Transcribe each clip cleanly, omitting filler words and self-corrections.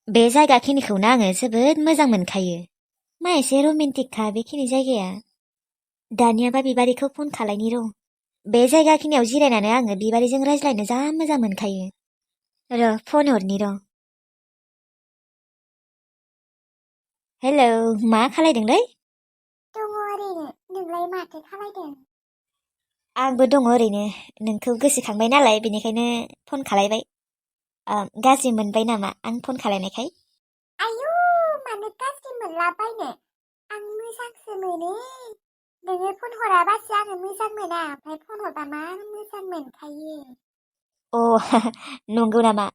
बे जायगाखिनिखौनो आङो जोबोद मोजां मोनखायो। मा एसे रमेन्टिकखा बेखिनि जायगाया। दानियाबा बिबारिखौ फन खालायनि र'। बे जायगाखिनियाव जिरायनानै आङो बिबारिजों रायज्लायनो जा मोजां मोनखायो। र' फन हरनि र'। हेलौ, मा खालायदोंलै? दङ ओरैनो। नोंलाय माथो खालायदों? आंबो दङ ओरैनो। नोंखौ गोसोखांबाय नालाय बेनिखायनो फन खालायबाय। गाज्रि मोनबाय नामा आं फन खालायनायखाय? आयौ, मानो गाज्रि मोनलाबायनो? आं मोजांसो मोनो। नोङो फन हराबासो आङो मोजां मोना, ओमफ्राय फन हरबा मा मोजां मोनखायो। अ नंगौ नामा?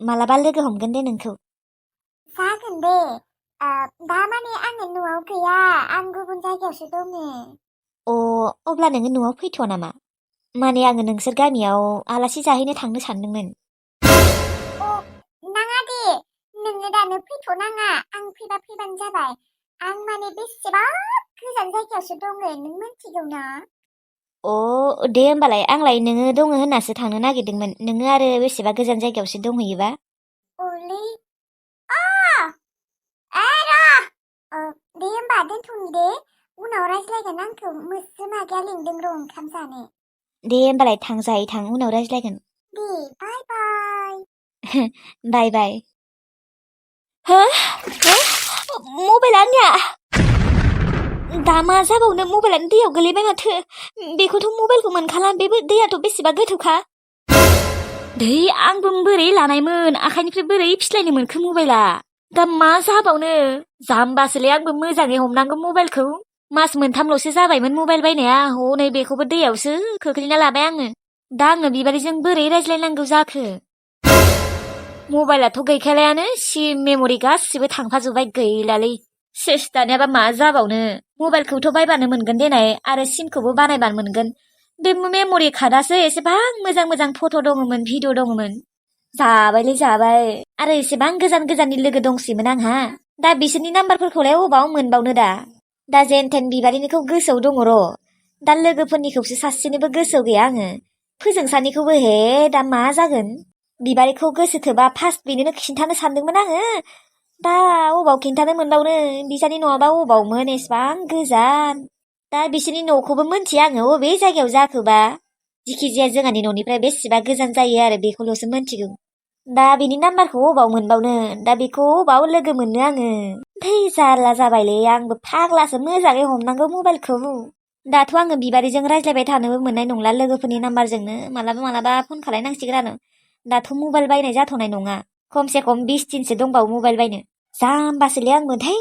मालाबा लोगो हमगोन दे नोंखौ। जागोन दे। दा माने आङो न'आव गैया, आं गुबुन जायगायावसो दङ। अ अब्ला नोङो न'आव फैथ'आ नामा? माने आङो नोंसोर गामियाव आलासि जाहैनो थांनो सानदोंमोन। अ, नाङा दे। नोङो दानो फैथ'नाङा, आं फैबा फैबानो जाबाय। आं माने बेसेबा गोजान जायगायावसो दङ, नों मिथिगौ ना? अ दे होमबालाय आंलाय नोङो दङ होननासो थांनो नागिरदोंमोन। नोङो आरो बेसेबा गोजान जायगायावसो दंहैयोबा? अलै, अ ए र' दे होमबा दोनथ'नि दे। उनाव रायज्लायगोन, आंखौ मोस्रोम आगैया लिंदों र' ओंखाम जानो। दे होमबालाय थांजायै थां, उनाव रायज्लायगोन। दे, बाय बाय। बाय बाय। हो हो मबाइल आंनिया दा मा जाबावनो? मबाइलानो दैयाव गोलैबाय माथो। बेखौथ' मबाइलखौ मोनखाला, बे दैयाथ' बेसेबा गोथौखा। दै आंबो बोरै लानायमोन, आखाइनिफ्राय बोरै फिस्लायनो मोनखो मबाइला? दा मा जाबावनो? जाम्बासोलै आंबो मोजाङै हमनांगौ मबाइलखौ। मास मोनथामल'सो जाबायमोन मबाइल बायनाया, हनै बेखौबो दैयावसो खोख्लैना लाबाय आङो। दा आङो बिबारिजों बोरै रायज्लायनांगौ जाखो? मबाइलाथ' गैखालायानो, सिम मेम'रि गासिबो थांफाजोब्बाय, गैलालै। सेस, दानियाबा मा जाबावनो? मबाइलखौथ' बायबानो मोनगोन देनाय, आरो सिमखौबो बानायबानो मोनगोन। बे मेम'रि कार्डआसो एसेबां मोजां मोजां फट' दङमोन, भिडिअ दङमोन। जाबायलै जाबाय। आरो एसेबां गोजान गोजाननि लोगो दंसैमोन आंहा। दा बिसोरनि नाम्बारफोरखौलाय अबाव मोनबावनो दा जेनथेन बिबारिनिखौ गोसोआव दङ र'। दा लोगोफोरनिखौसो सासेनिबो गोसोआव गैया आङो। फोजोंसानिखौबो हे दा मा जागोन? बिबारिखौ गोसोथोबा फार्स्ट बेनोनो खिन्थानो सानदोंमोन आङो। दा अबाव खिन्थानो मोनबावनो? बिसानि न'आबा अबावमोन एसेबां गोजान? दा बिसोरनि न'खौबो मोनथिया आङो, अबे जायगायाव जाखोबा। जिखिजाया जोंहानि न'निफ्राय बेसेबा गोजान जायो आरो बेखौल'सो मोनथिगौ। दा बेनि नाम्बारखौ अबाव मोनबावनो? दा बेखौ अबाव लोगो मोननो आङो? धै जारला जाबायलै, आंबो फाग्लासो मोजाङै हमनांगौ मबाइलखौ। दाथ' आङो बिबारिजों रायज्लायबाय थानोबो मोननाय नंला, लोगोफोरनि नाम्बारजोंनो मालाबा मालाबा फन खालायनांसिगोन आरो। दाथ' मबाइल बायनाय जाथ'नाय नङा। खमसे खम 20 दिनसो दंबावो मबाइल बायनो। जाम्बासोलै आंबो धै।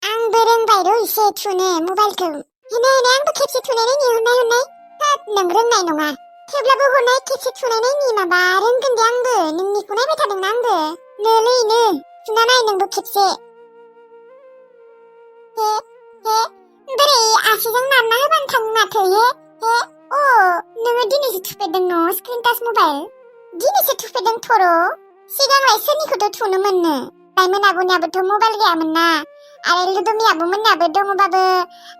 आंबो रोंबाय र' एसे थुनो मबाइलखौ। हनै आंबो खेबसे थुनाय नायनि, हरनाय। होद, नों रोंनाय नङा। थेवब्लाबो हरनाय खेबसे थुनाय नायनि, माबा रोंगोन दे आंबो। नोंनिखौ नायबाय थादोंना आंबो। नोलै नो, थुना नाय नोंबो खेबसे। हे हे, बोरै आसिजों नारना होबानो थाङो माथो हे हे। नोङो दिनैसो थुफेरदों न' स्क्रिन टाच मबाइल? दिनैसो थुफेरदों थर'? सिगांलाय सोरनिखौथ' थुनो मोननो? लाइमोन आब'नियाबोथ' मबाइल गैयामोन ना। आरो लुदुमि आब'मोननाबो दङबाबो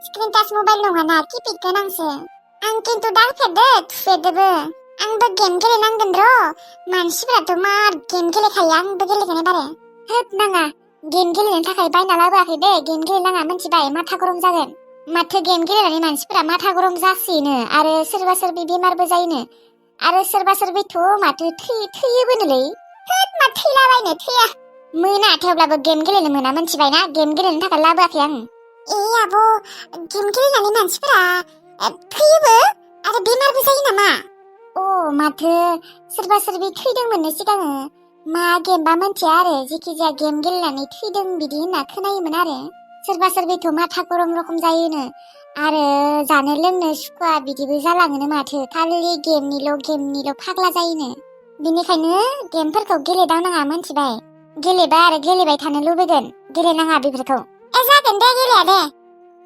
स्क्रिन टाच मबाइल नङाना, किपेड गोनांसो। आं खिन्थु दांफेरदो, थुफेरदोबो। आंबो गेम गेलेनांगोन र'। मानसिफोराथ' मार गेम गेलेखायो, आंबो गेलेगोन एबारो। होद नाङा, गेम गेलेनो थाखाय बायना लाबोआखै दे, गेम गेलेनाङा मिथिबाय, माथा गरम जागोन। माथो गेम गेलेनानै मानसिफोरा माथा गरम जासोयोनो, आरो सोरबा सोरबि बेमारबो जायोनो। आरो सोरबा सोरबिथ' माथो थैयोबोनोलै। होद, मा थैलाबायनो, थैया। मोना, थेवब्लाबो गेम गेलेनो मोना मिथिबायना, गेम गेलेनो थाखाय लाबोआखै आं। आब', गेम गेलेनानै मानसिफोरा थैयोबो आरो बेमारबो जायो नामा? माथो सोरबा सोरबि थैदोंमोननो सिगाङो। मा गेमबा मिथिया आरो, जेखिजाया गेम गेलेनानै थैदों बिदि होनना खोनायोमोन आरो। सोरबा सोरबिथ' माथा गरम रखम जायोनो, आरो जानो लोंनो सुखुवा बिदिबो जालाङोनो माथो, खालि गेमनिल' फाग्ला जायोनो। बिनिखायनो गेमफोरखौ गेलेदावनाङा मिथिबाय। गेलेबा आरो गेलेबाय थानो लुबैगोन, गेलेनाङा बेफोरखौ। जागोन दे, गेलेया दे।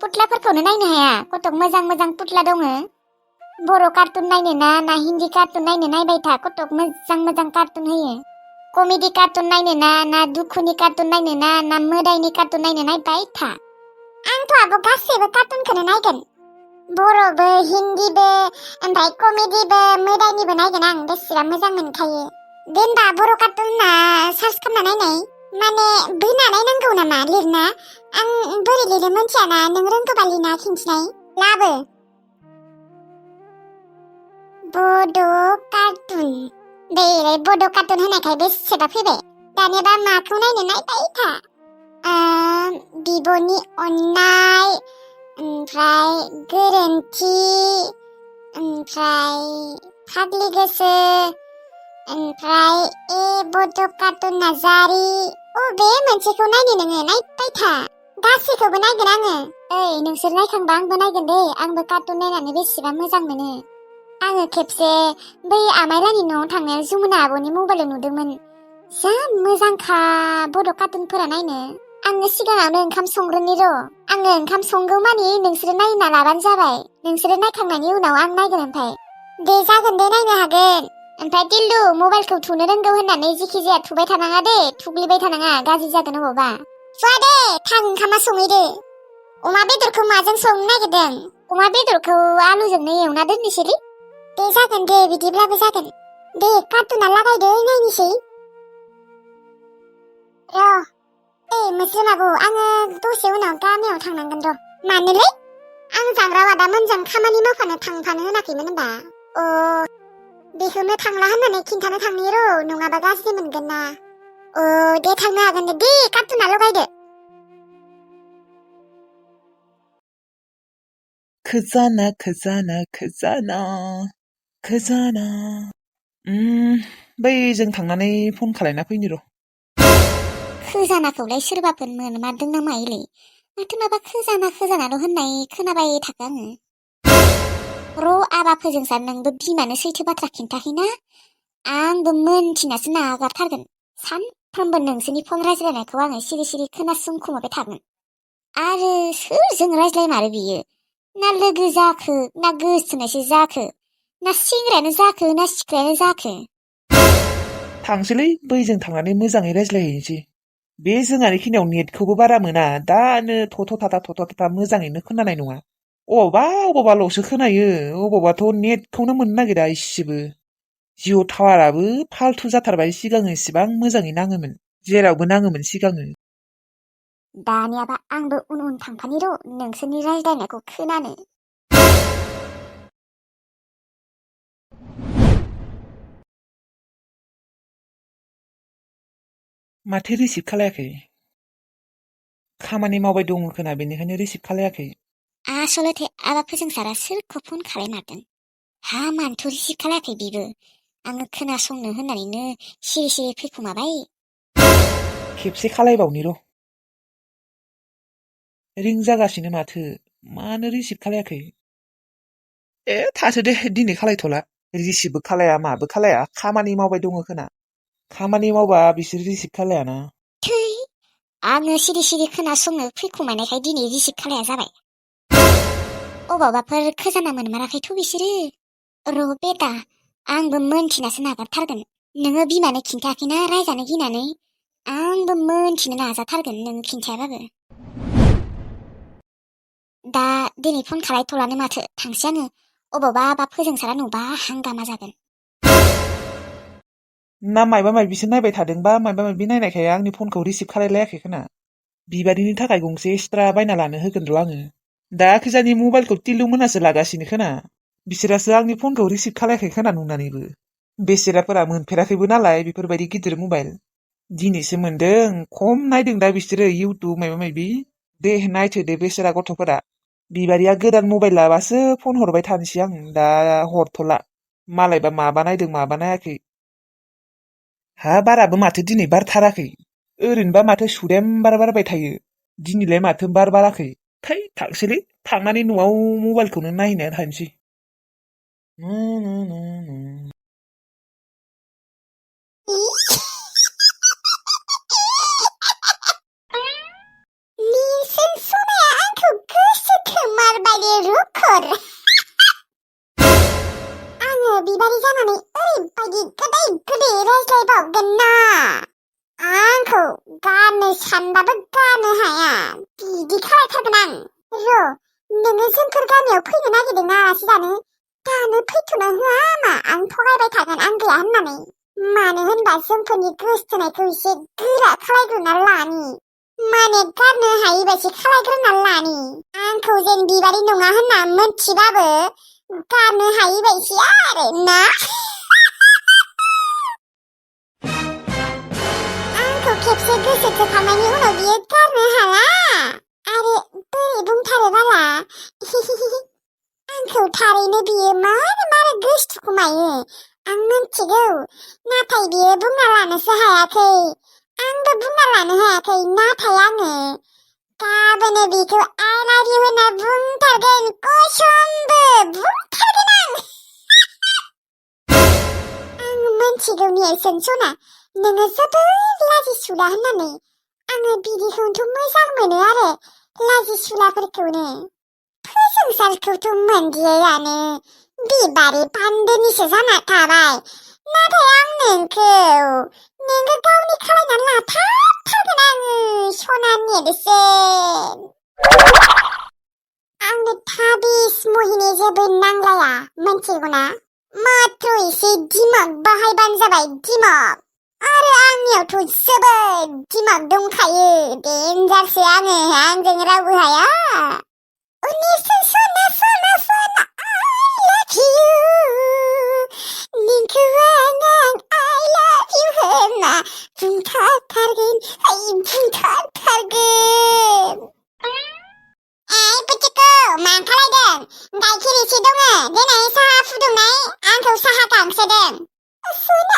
पुतलाफोरखौनो नायनो हाया, कतक मोजां मोजां पुतला दङ। बर' कार्टुन नायनो ना हिन्दी कार्टुन नायनो नायबाय था, कतक मोजां मोजां कार्टुन होयो। कमेडि कार्टुन नायनो ना दुखुनि कार्टुन नायनो ना मोदायनि कार्टुन नायनो नायबाय था। आंथ' आब' गासैबो कार्टुनखौनो नायगोन। बर'बो हिन्दीबो ओमफ्राय कमेडिबो मोदायनिबो नायगोन आं बेसेबा मोजां मोनखायो दे होनबा बर' कार्टुना सार्च खालामना नायनाय माने बोना नायनांगौ नामा लिरना आं बोरै लिरो मोनथियाना नों रोंगौबा लिरना खिन्थिनाय लाबो बड' कार्टुन दे बड' कार्टुन होनायखाय बेसेबा फैबाय दानियाबा माखौ नायनो नायबाय था बिब'नि अननाय ओमफ्राय गोरोन्थि ओमफ्राय फाग्लि गोसो ओमफ्राय बड' कार्टुन नार्जारि बबे मोनसेखौ नायनो नोङो नायबाय था गासैखौबो नायगोन आङो ओइ नोंसोर नायखांबा आंबो नायगोन दे आंबो कार्टुन नायनानै बेसेबा मोजां मोनो आङो खेबसे बै आमाइलानि न'आव थांनायाव जुमुना आब'नि मबाइलाव नुदोंमोन जा मोजांखा बड' कार्टुनफोरा नायनो आङो सिगाङावनो ओंखाम संग्रोनि र' आङो ओंखाम संगौ मानि नोंसोरो नायना लाबानो जाबाय नोंसोरो नायखांनायनि उनाव आं नायगोन ओमफ्राय दे जागोन दे नायनो हागोन ओमफ्राय टिल्लु मबाइलखौ थुनो रोंगौ होननानै जिखि जाया थुबाय थानाङा दे थुग्लिबाय थानाङा गाज्रि जागोन अबावबा फुवा दे थां ओंखामा संहैदो अमा बेदरखौ माजों संनो नागिरदों अमा बेदरखौ आलुजोंनो एवना दोननोसैलै दे जागोन दे बिदिब्लाबो जागोन दे कार्टुना लागायदो नायनोसै र' मोस्रोम आबौ आङो दसे उनाव गामियाव थांनांगोन र' मानोलै आं जाग्रा वादामोनजों खामानि मावफानो थांफानो होनाखैमोन होनबा बेखौनो थांला होननानै खिन्थानो थांनि र' नङाबा गाज्रि मोनगोन ना दे थांनो हागोन दे कार्टुना लगायदो खजाना खजाना खजाना खजाना बैजों थांनानै फन खालायना फैनि र' खजानाखौलाय सोरबाफोर मोनमारदों ना मायोलै माथो माबा खजानाल' होननाय खोनाबाय थाखो आङो र' आबा फोजोंसार नोंबो बिमानो सैथो बाथ्रा खिन्थाखैना आंबो मोनथिनासो नागारथारगोन सानफ्रोमबो नोंसोरनि फन रायज्लायनायखौ आङो सिरि सिरि खोनासंखुमाबाय थागोन आरो सोरजों रायज्लायमारो बियो ना लोगो जाखो ना गोसथोनायसो जाखो ना सेंग्रायानो जाखो ना सिख्लायानो जाखो थांसैलै बैजों थांनानै मोजाङै रायज्लायहैनोसै बे जोंहानि खिनियाव नेटखौबो बारा मोना दानो थथ' थाथा मोजाङैनो खोनानाय नङा अबावबाल'सो खोनायो अबावबाथ' नेटखौनो मोननो नागिरा इसेबो जिअ टावाराबो फाल्थु जाथारबाय सिगाङो इसेबां मोजाङै नाङोमोन जेरावबो नाङोमोन सिगाङो दानियाबा आंबो उन थांफानि र' नोंसोरनि रायज्लायनायखौ खोनानो माथो रिसिभ खालायाखै खामानि मावबाय दङ खोना बेनिखायनो रिसिभ खालायाखै आसलथे आबा फोजोंसारा सोरखौ फन खालायमारदों मानोथ' रिसिभ खालायाखै बिबो आङो खोनासंनो होननानैनो सिरि सिरि फैखुमाबाय खेबसे खालायबावनि र' रिं जागासिनो माथो मानो रिसिभ खालायाखै थाथो दे दिनै खालायथ'ला रिसिभबो खालाया माबो खालाया खामानि मावबाय दङ खोना खामानि मावबा बिसोर रिसिभ खालायाना थै आङो सिरि सिरि खोनासंनो फैखुमानायखाय दिनै रिसिभ खालाया जाबाय अबावबाफोर खजाना मोनमाराखैथ' बिसोरो र' बेटा आंबो मोनथिनासो नागारथारगोन नोङो बिमानो खिन्थायाखैना रायजानो गिनानै आंबो मोनथिनो नाजाथारगोन नों खिन्थायाबाबो दा दिनै फन खालायथ'लानो माथो थांसै आङो अबावबा बा फोजोंसारा नुबा हांगामा जागोन ना मायबा मायबिसो नायबाय थादोंबा मायबा मायबि नायनायखाय आंनि फनखौ रिसिभ खालायलायाखै खोना बिबादिनि थाखाय गंसे एक्सट्रा बायना लानो होगोन र' आङो दा खिजानि मबाइलखौ टिलु मोनासो लागासिनो खोना बिसोरासो आंनि फनखौ रिसिभ खालायाखै खोना नुनानैबो बेसेराफोरा मोनफेराखैबो नालाय बेफोरबायदि गिदिर मबाइल दिनैसो मोनदों खम नायदों दा बिसोरो इउटुब मायबा मायबि दे नायथो दे बेसेरा गथ'फोरा बिबारिया गोदान मबाइल लाबासो फन हरबाय थानोसै आं दा हरथ'ला मालायबा माबा नायदों माबा नायाखै बाराबो माथो दिनै बारथाराखै ओरैनोबा माथो सुदेम बारबाय थायो दिनैलाय माथो बाराखै थै थांसैलै थांनानै न'आव मबाइलखौनो नायहैना थानोसै निसिन सनाया आंखौ गोसोथोमारबाय रुखर आङो बिबारि जानानै ओरैबायदि गोदै रायज्लायबावगोन ना आंखौ गारनो सानबाबो गारनो हाया बिदि खालायथारगोन आं र' नोङो जोंफोर गामियाव फैनो नागिरदोंना आलासि जानो दानो फैथ'नो होआ मा आं थगायबाय थागोन आं गैया होननानै मानो होनबा जोंफोरनि गोसथोनायखौ एसे गोरा खालायग्रोना लानि माने गारनो हायिबायदि खालायग्रोना लानि आंखौ जेन बिबारि नङा होनना मोनथिबाबो गारनो हायिबायदि आरो ना आंखौ खेबसे गोसो थोखांनायनि उनाव बियो गारनो हाला आरो बोरै बुंथारो बाला आंखौ थारैनो बियो मानो गोसथोखुमायो आं मिन्थिगौ नाथाय बियो बुंना लानोसो हायाखै आंबो बुंना लानो हायाखै नाथाय आङो गाबोनो बिखौ आइ लाभ इउ होनना बुंथारगोन कसमबो बुंथारगोन आं मिन्थिगौ नेरसोन सना नोङो जोबोद लाजिसुला होननानै आङो बिदिखौथ' मोजां मोनो आरो लाजिसुलाफोरखौनो फोजोंसारखौथ' मोनदियानो बिबारि बान्दोनिसो जाना थाबाय नाथाय आं नोंखौ गावनि खालायनानै लाथारथारगोन आङो सना नेरसोन आंनो थाबिस महिने जेबो नांलाया मोनथिगौना माथ्र एसे दिमाग बाहायबानो जाबाय दिमाग आरो आंनियावथ' जोबोद दिमाग दंखायो देन्जारसो आङो आंजों रावबो हाया नेरसोन सना सना सना नोंखौ आं आइ लाभ इउ होनना बुंथारगोन बुंथारगोन ओइ पुथिकु मा खालायदों गाइखेर एसे दङ देनाय साहा फुदुंनाय आंखौ साहा गांसोदों सना